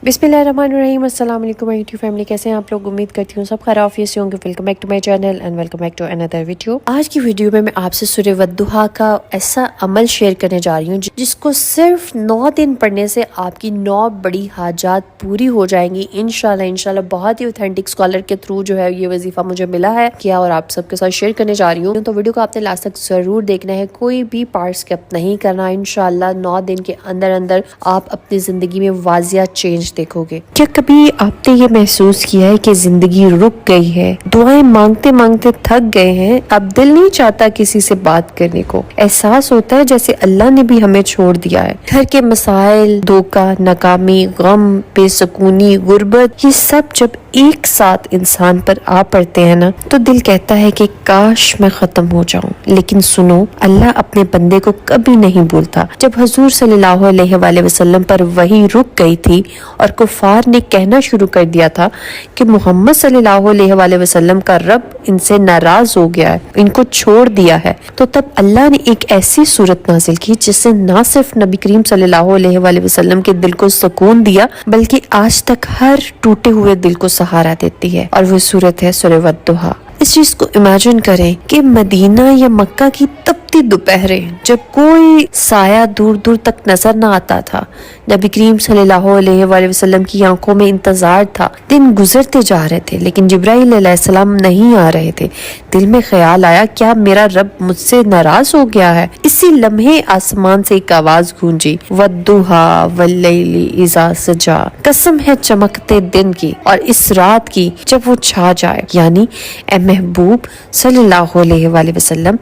बिस्मिल्लाहिर्रहमानिर्रहीम। अस्सलाम वालेकुम यूट्यूब फैमिली, कैसे हैं आप लोग? उम्मीद करती हूँ सब खैरियत से होंगे। Welcome back to my channel and welcome back to another video. आज की वीडियो में मैं आपसे सूरह वद्दुहा का ऐसा अमल शेयर करने जा रही हूँ जिसको सिर्फ 9 दिन पढ़ने से आपकी 9 बड़ी हाजात पूरी हो जाएंगी इंशाल्लाह। बहुत ही ऑथेंटिक स्कॉलर के थ्रू जो है ये वजीफा मुझे मिला है किया और आप सबके साथ शेयर करने जा रही हूँ। तो वीडियो को आपने लास्ट तक जरूर देखना है, कोई भी पार्ट स्किप नहीं करना। इंशाल्लाह 9 दिन के अंदर अंदर आप अपनी जिंदगी में वाजिया चेंज देखोगे। क्या कभी आपने ये महसूस किया है कि जिंदगी रुक गई है, दुआएं मांगते मांगते थक गए हैं, अब दिल नहीं चाहता किसी से बात करने को, एहसास होता है जैसे अल्लाह ने भी हमें छोड़ दिया है। घर के मसाइल, धोखा, नाकामी, गम, बेसुकूनी, गुर्बत, ये सब जब एक साथ इंसान पर आ पड़ते हैं ना, तो दिल कहता है कि काश मैं खत्म हो जाऊं। लेकिन सुनो, अल्लाह अपने बंदे को कभी नहीं भूलता। जब हुजूर सल्लल्लाहु अलैहि वसल्लम पर वही रुक गई थी और कुफार ने कहना शुरू कर दिया था कि मोहम्मद सल्लल्लाहु अलैहि वसल्लम का रब इनसे नाराज हो गया है, इनको छोड़ दिया है, तो तब अल्लाह ने एक ऐसी सूरत नाजिल की जिससे ना सिर्फ नबी करीम सल्लल्लाहु अलैहि वसल्लम के दिल को सुकून दिया, बल्कि आज तक हर टूटे हुए दिल को सहारा देती है। और वो सूरत है सूरह वद्दुहा। इस चीज को इमेजिन करें कि मदीना या मक्का की तपती दोपहरें, जब कोई साया दूर दूर तक नजर ना आता था, नबी करीम सल्लल्लाहु अलैहि वसल्लम की आंखों में इंतजार था। दिन गुजरते जा रहे थे लेकिन जिब्राइल अलैहिस्सलाम नहीं आ रहे थे। दिल में ख्याल आया, क्या मेरा रब मुझसे नाराज हो गया है? इसी लम्हे आसमान से एक आवाज गूंजी, वद्दुहा वल्लैलि इज़ा सजा, कसम है चमकते दिन की और इस रात की जब वो छा जाए। यानी ए महबूब सल्लल्लाहु अलैहि वसल्लम,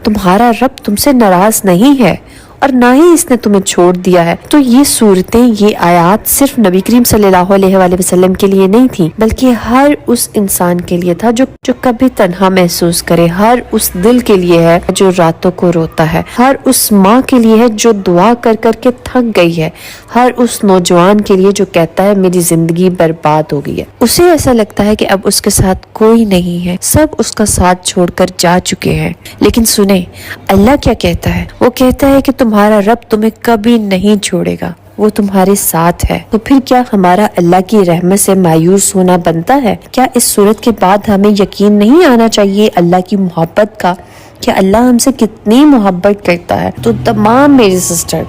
तुम्हारा रब तुमसे नाराज नहीं है और ना ही इसने तुम्हें छोड़ दिया है। तो ये सूरतें, ये आयात सिर्फ नबी करीम सल्लल्लाहु अलैहि वसल्लम के लिए नहीं थी, बल्कि हर उस इंसान के लिए था जो कभी तन्हा महसूस करे, हर उस दिल के लिए है जो रातों को रोता है, हर उस माँ के लिए है जो दुआ कर कर के थक गई है, हर उस नौजवान के लिए जो कहता है मेरी जिंदगी बर्बाद हो गई है। उसे ऐसा लगता है कि अब उसके साथ कोई नहीं है, सब उसका साथ छोड़कर जा चुके हैं। लेकिन सुने, अल्लाह क्या कहता है? वो कहता है कि तुम्हारा रब तुम्हें कभी नहीं छोड़ेगा, वो तुम्हारे साथ है। तो फिर क्या हमारा अल्लाह की रहमत से मायूस होना बनता है? क्या इस सूरत के बाद हमें यकीन नहीं आना चाहिए अल्लाह की मोहब्बत का, कि अल्लाह हमसे कितनी मोहब्बत करता है? तो तमाम मेरी सिस्टर,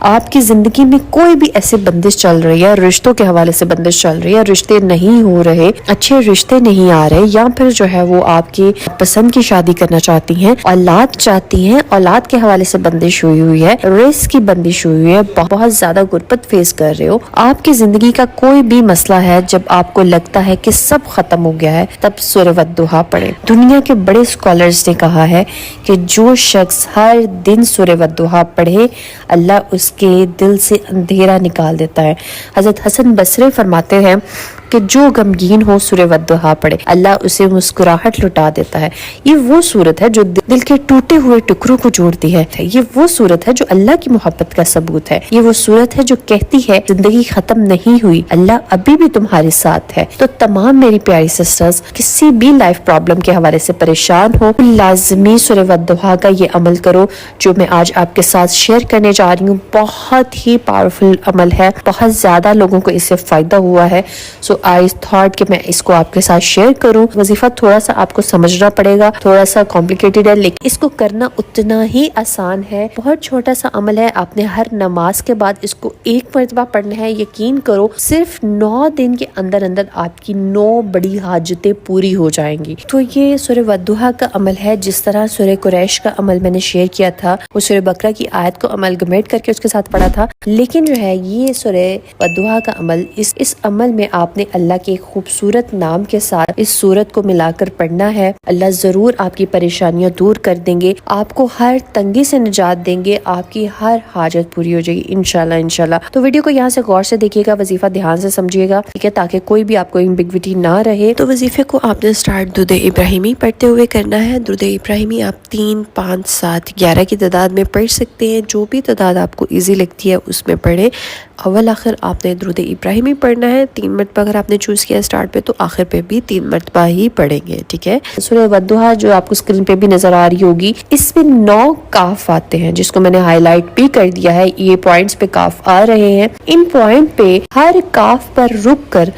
आपकी जिंदगी में कोई भी ऐसे बंदिश चल रही है, रिश्तों के हवाले से बंदिश चल रही है, रिश्ते नहीं हो रहे, अच्छे रिश्ते नहीं आ रहे, या फिर जो है वो आपकी पसंद की शादी करना चाहती हैं, औलाद चाहती हैं, औलाद के हवाले से बंदिश हुई है, रिस्क की बंदिश हुई है, बहुत ज्यादा गुर्बत फेस कर रहे हो, आपकी जिंदगी का कोई भी मसला है, जब आपको लगता है कि सब खत्म हो गया है, तब सूरह वद्दुहा पढ़े। दुनिया के बड़े स्कॉलर्स ने कहा है कि जो शख्स हर दिन सूरह वद्दुहा पढ़े, अल्लाह के दिल से अंधेरा निकाल देता है। हजरत हसन बसरी फरमाते हैं कि जो गमगीन हो सूरह वद्दुहा पढ़े, अल्लाह उसे मुस्कुराहट लुटा देता है। ये वो सूरत है जो दिल के टूटे हुए टुकड़ों को जोड़ती है। ये वो सूरत है जो अल्लाह की मोहब्बत का सबूत है। ये वो सूरत है जो कहती है जिंदगी खत्म नहीं हुई, अल्लाह अभी भी तुम्हारे साथ है। तो तमाम मेरी प्यारी सिस्टर्स, किसी भी लाइफ प्रॉब्लम के हवाले से परेशान हो, लाजमी सूरह वद्दुहा का ये अमल करो जो मैं आज आपके साथ शेयर करने जा रही हूँ। बहुत ही पावरफुल अमल है, बहुत ज्यादा लोगों को इससे फायदा हुआ है। सो आई थॉट कि मैं इसको आपके साथ शेयर करूं। वजीफा थोड़ा सा आपको समझना पड़ेगा, थोड़ा सा कॉम्प्लिकेटेड है, लेकिन इसको करना उतना ही आसान है। बहुत छोटा सा अमल है, आपने हर नमाज के बाद इसको एक मरतबा पढ़ना है। यकीन करो सिर्फ 9 दिन के अंदर अंदर आपकी 9 बड़ी हाजतें पूरी हो जाएंगी। तो ये सूरह वद्दुहा का अमल है। जिस तरह सूरह कुरैश का अमल मैंने शेयर किया था, वो सूरह बकरा की आयत को अमलगमेट करके उसके साथ पढ़ा था, लेकिन जो है ये सूरह वद्दुहा का अमल, इस अमल में आपने अल्लाह के खूबसूरत नाम के साथ इस सूरत को मिलाकर पढ़ना है। अल्लाह जरूर आपकी परेशानियां दूर कर देंगे, आपको हर तंगी से निजात देंगे, आपकी हर हाजत पूरी हो जाएगी इंशाल्लाह। तो वीडियो को यहाँ से गौर से देखिएगा, वजीफा ध्यान से समझिएगा, ठीक है, ताकि कोई भी आपको एम्बिग्विटी ना रहे। तो वजीफे को आपने स्टार्ट दुरूद इब्राहिमी पढ़ते हुए करना है। दुरूद इब्राहिमी आप 3, 5, 7, 11 की तादाद में पढ़ सकते हैं, जो भी तादाद आपको ایزی لگتی ہے اس میں پڑھیں. اول آخر آپ نے درود ابراہیمی پڑھنا ہے 3 مرتبہ. اگر آپ نے چوز کیا اسٹارٹ پہ تو آخر پہ بھی 3 مرتبہ ہی پڑھیں گے. ٹھیک ہے. سورہ والضحیٰ جو آپ کو اسکرین پہ بھی نظر آ رہی ہوگی, اس میں 9 کاف آتے ہیں جس کو میں نے ہائی لائٹ بھی کر دیا ہے. یہ پوائنٹس پہ کاف آ رہے ہیں. ان پوائنٹ پہ ہر کاف پر رک کر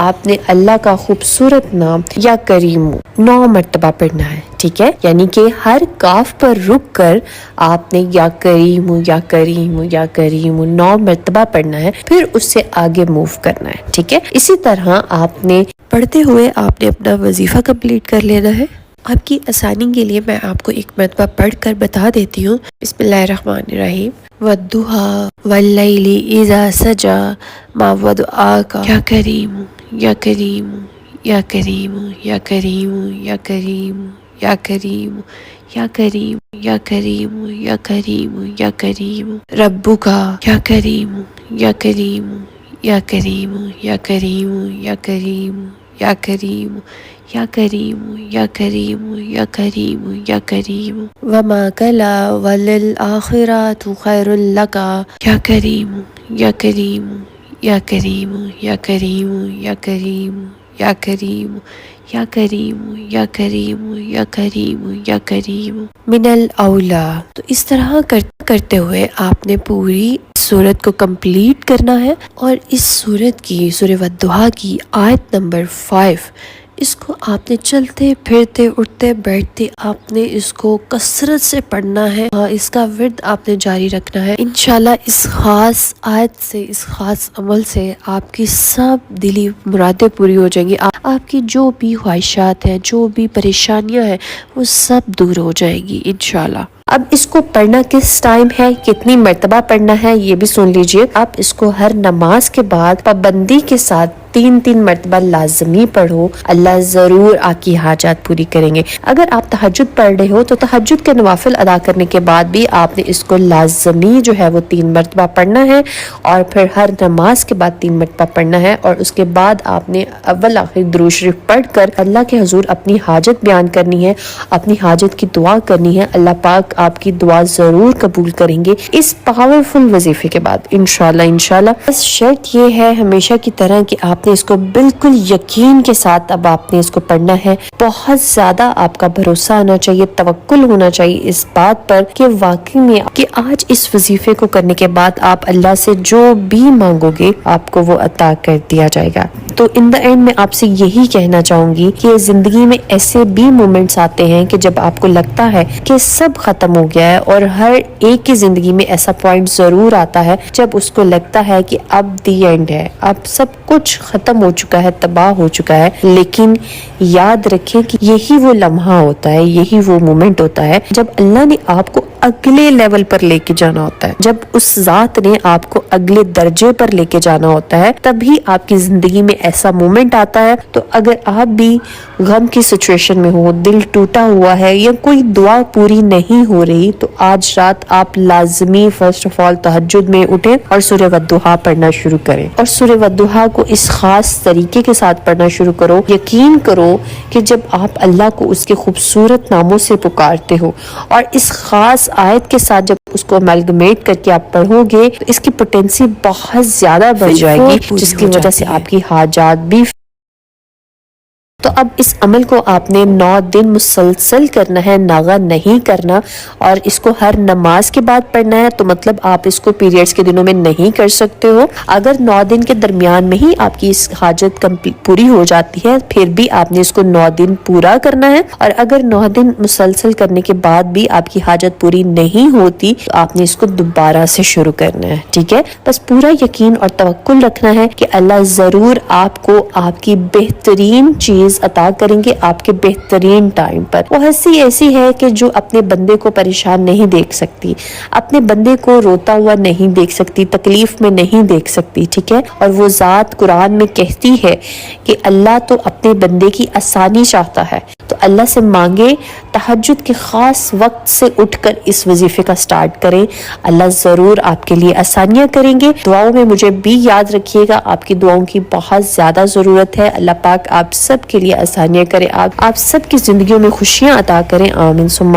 آپ نے اللہ کا خوبصورت نام یا کریم 9 مرتبہ پڑھنا ہے. ٹھیک ہے. یعنی کہ ہر کاف پر رک کر آپ نے یا کریم یا کریم یا کریم 9 مرتبہ پڑھنا ہے. پھر اس سے آگے موو کرنا ہے. ٹھیک ہے. اسی طرح آپ نے پڑھتے ہوئے آپ نے اپنا وظیفہ کمپلیٹ کر لینا ہے. آپ کی آسانی کے لیے میں آپ کو ایک مرتبہ پڑھ کر بتا دیتی ہوں. بسم اللہ الرحمن الرحیم. والضحیٰ واللیل اذا سجا ما ودعاک یا کریم یا کریم یا کریم یا کریم یا کریم یا کریم یا کریم یا کریم یا کریم یا کریم ربکا یا کریم یا کریم یا کریم یا کریم یا کریم یا کریم یا کریم یا کریم یا کریم یا کریم وما کلا وللآخرات خیر لک یا کریم یا کریم یا کریم یا کریم یا کریم یا کریم یا کریم یا کریم یا کریم یا کریم من الاولا. تو اس طرح کرتے ہوئے آپ نے پوری سورت کو کمپلیٹ کرنا ہے. اور اس سورت کی سورہ والضحیٰ کی آیت نمبر 5 اس کو آپ نے چلتے پھرتے اٹھتے بیٹھتے آپ نے اس کو کثرت سے پڑھنا ہے. اس کا ورد آپ نے جاری رکھنا ہے. انشاءاللہ اس خاص آیت سے, اس خاص عمل سے آپ کی سب دلی مرادیں پوری ہو جائیں گی. آپ کی جو بھی خواہشات ہیں, جو بھی پریشانیاں ہیں, وہ سب دور ہو جائیں گی انشاءاللہ. اب اس کو پڑھنا کس ٹائم ہے, کتنی مرتبہ پڑھنا ہے, یہ بھی سن لیجئے. آپ اس کو ہر نماز کے بعد پابندی کے ساتھ 3 مرتبہ لازمی پڑھو. اللہ ضرور آپ کی حاجات پوری کریں گے. اگر آپ تہجد پڑھ رہے ہو تو تہجد کے نوافل ادا کرنے کے بعد بھی آپ نے اس کو لازمی جو ہے وہ 3 مرتبہ پڑھنا ہے. اور پھر ہر نماز کے بعد 3 مرتبہ پڑھنا ہے. اور اس کے بعد آپ نے اول آخر درود شریف پڑھ کر اللہ کے حضور اپنی حاجت بیان کرنی ہے, اپنی حاجت کی دعا کرنی ہے. اللہ پاک آپ کی دعا ضرور قبول کریں گے اس پاورفل وظیفے کے بعد انشاءاللہ. بس شرط یہ ہے ہمیشہ کی طرح کہ آپ نے اس کو بالکل یقین کے ساتھ اب آپ نے اس کو پڑھنا ہے. بہت زیادہ آپ کا بھروسہ آنا چاہیے, توکل ہونا چاہیے اس بات پر کہ واقعی میں کہ آج اس وظیفے کو کرنے کے بعد آپ اللہ سے جو بھی مانگو گے آپ کو وہ عطا کر دیا جائے گا. تو ان دا اینڈ میں آپ سے یہی کہنا چاہوں گی کہ زندگی میں ایسے بھی مومنٹس آتے ہیں کہ جب آپ کو لگتا ہے کہ سب ختم ہو گیا ہے, اور ہر ایک کی زندگی میں ایسا پوائنٹ ضرور آتا ہے جب اس کو لگتا ہے کہ اب دی اینڈ ہے, اب سب کچھ ختم ہو چکا ہے, تباہ ہو چکا ہے. لیکن یاد رکھیں کہ یہی وہ لمحہ ہوتا ہے, یہی وہ مومنٹ ہوتا ہے جب اللہ نے آپ کو اگلے لیول پر لے کے جانا ہوتا ہے, جب اس ذات نے آپ کو اگلے درجے پر لے کے جانا ہوتا ہے, تبھی آپ کی زندگی میں ایسا مومنٹ آتا ہے. تو اگر آپ بھی غم کی سچویشن میں ہو, دل ٹوٹا ہوا ہے یا کوئی دعا پوری نہیں ہو رہی, تو آج رات آپ لازمی فرسٹ آف آل تہجد میں اٹھیں اور سورہ والضحیٰ پڑھنا شروع کریں. اور سورہ والضحیٰ کو اس خاص طریقے کے ساتھ پڑھنا شروع کرو. یقین کرو کہ جب آپ اللہ کو اس کے خوبصورت ناموں سے پکارتے ہو اور اس خاص آیت کے ساتھ جب اس کو امالگمیٹ کر کے آپ پڑھو گے تو اس کی پوٹینسی بہت زیادہ بڑھ جائے گی, جس کی وجہ سے آپ کی حاجات بھی. تو اب اس عمل کو آپ نے 9 دن مسلسل کرنا ہے, ناغہ نہیں کرنا. اور اس کو ہر نماز کے بعد پڑھنا ہے. تو مطلب آپ اس کو پیریڈز کے دنوں میں نہیں کر سکتے ہو. اگر 9 دن کے درمیان میں ہی آپ کی اس حاجت پوری ہو جاتی ہے, پھر بھی آپ نے اس کو 9 دن پورا کرنا ہے. اور اگر 9 دن مسلسل کرنے کے بعد بھی آپ کی حاجت پوری نہیں ہوتی تو آپ نے اس کو دوبارہ سے شروع کرنا ہے. ٹھیک ہے. بس پورا یقین اور توکل رکھنا ہے کہ اللہ ضرور آپ کو آپ کی بہترین چیز عطا کریں گے آپ کے بہترین ٹائم پر. وہ ہستی ایسی ہے کہ جو اپنے بندے کو پریشان نہیں دیکھ سکتی, اپنے بندے کو روتا ہوا نہیں دیکھ سکتی, تکلیف میں نہیں دیکھ سکتی. ٹھیک ہے. اور وہ ذات قرآن میں کہتی ہے کہ اللہ تو اپنے بندے کی آسانی چاہتا ہے. تو اللہ سے مانگے, تہجد کے خاص وقت سے اٹھ کر اس وظیفے کا سٹارٹ کریں. اللہ ضرور آپ کے لیے آسانیاں کریں گے. دعاؤں میں مجھے بھی یاد رکھیے گا, آپ کی دعاؤں کی بہت زیادہ ضرورت ہے. اللہ پاک آپ سب کے لیے آسانیاں کرے, آپ سب کی زندگیوں میں خوشیاں عطا کریں. آمین ثم